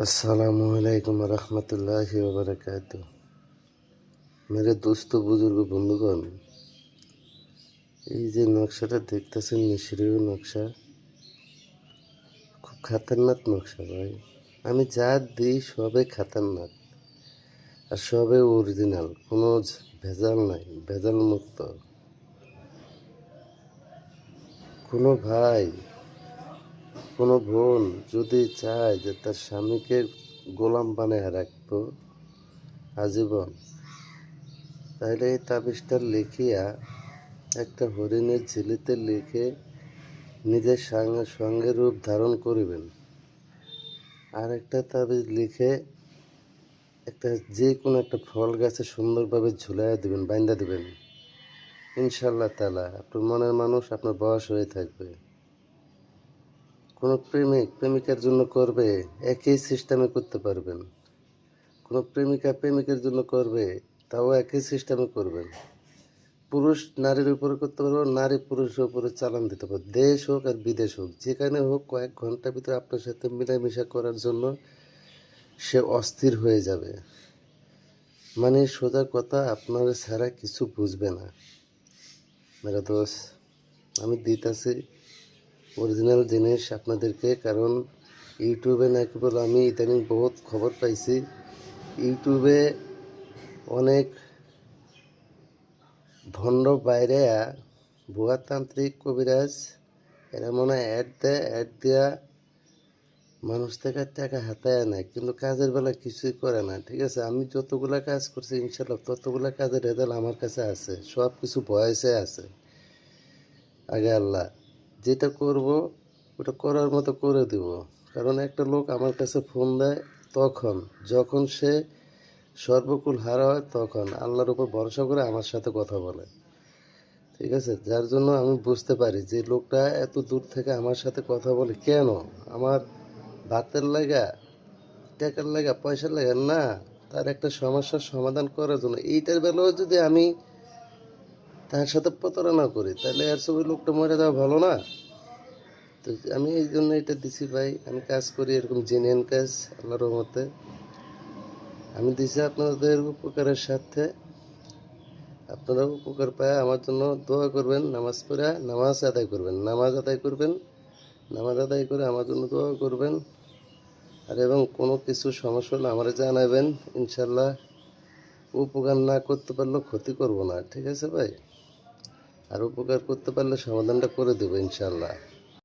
असलामुअलैकुम रहमतुल्लाहि व बरकातुहू। मेरे दोस्तों बुजुर्ग बंधुगण, এই যে নকশাটা দেখতেছেন মিশরীয় নকশা, খুব খাতারনাক নকশা ভাই। আমি যা দিই সবে খাতারনাক আর সবে অরিজিনাল, কোনো ভেজাল নাই, ভেজাল মুক্ত। কোনো ভাই, কোনো বোন যদি চায় যে তার স্বামীকে গোলাম বানায় রাখবো আজীবন, তাহলে এই তাবিজটা লিখিয়া একটা হরিণের ঝিলিতে লিখে নিজের সঙ্গে রূপ ধারণ করিবেন। আর একটা তাবিজ লিখে একটা যে কোনো একটা ফল গাছে সুন্দরভাবে ঝুলাইয়া দিবেন, বাইন্দা দিবেন। ইনশাল্লাহ তাআলা আপনার মনের মানুষ আপনার বয়স হয়ে থাকবে। কোনো প্রেমিকার জন্য করবে, একই সিস্টেমে করতে পারবেন। কোনো প্রেমিকের জন্য করবে, তাও একই সিস্টেমে করবেন। পুরুষ নারীর উপরে করতে পারবো, নারী পুরুষের উপরে চালান দিতে পারবো। দেশ হোক আর বিদেশ হোক, যেখানে হোক, কয়েক ঘন্টার ভিতরে আপনার সাথে মিলামিশা করার জন্য সে অস্থির হয়ে যাবে। মানে সোজা কথা, আপনার ছাড়া কিছু বুঝবে না। মেরা দোস্ত, আমি দিতেছি অরিজিনাল জিনিস আপনাদেরকে, কারণ ইউটিউবে নাকি বলে আমি ইদানিং বহুত খবর পাইছি, ইউটিউবে অনেক ভণ্ড বাইরে ভুয়াতান্ত্রিক কবিরাজ, এরা মনে হয় অ্যাড দেয়া মানুষ থেকে টাকা হাতায় নেয়, কিন্তু কাজের বেলা কিছুই করে না। ঠিক আছে, আমি যতগুলা কাজ করছি ইনশাল্লাহ ততগুলা কাজের রেজাল্ট আমার কাছে আছে, সব কিছু বয়সে আছে। আগে আল্লাহ যেটা করব ওটা করার মতো করে দিব। কারণ একটা লোক আমার কাছে ফোন দেয় যখন সে সর্বকুল হারা হয়, তখন আল্লাহর উপর ভরসা করে আমার সাথে কথা বলে। ঠিক আছে, যার জন্য আমি বুঝতে পারি যে লোকটা এত দূর থেকে আমার সাথে কথা বলে কেন। আমার ভাতের লাগা, টাকার লাগা, পয়সার লাগা না, তার একটা সমস্যার সমাধান করার জন্য। এইটার বেলাও যদি আমি তার সাথে প্রতারণা করি, তাহলে আর সব লোকটা মরে যাওয়া ভালো না। তো আমি এই জন্য এটা দিছি ভাই। আমি কাজ করি এরকম জেনুইন কাজ, আল্লাহর রহমতে আমি দিছি আপনাদের উপকারের সাথে। আপনারা উপকার পায় আমার জন্য দোয়া করবেন, নামাজ পড়ে নামাজ আদায় করবেন, নামাজ আদায় করে আমার জন্য দোয়া করবেন। আর এবং কোনো কিছু সমস্যা হলে আমারে জানাবেন। ইনশাল্লাহ উপকার না করতে পারলেও ক্ষতি করব না। ঠিক আছে ভাই, আর উপকার করতে পারলে সমাধানটা করে দেবো ইনশাল্লাহ।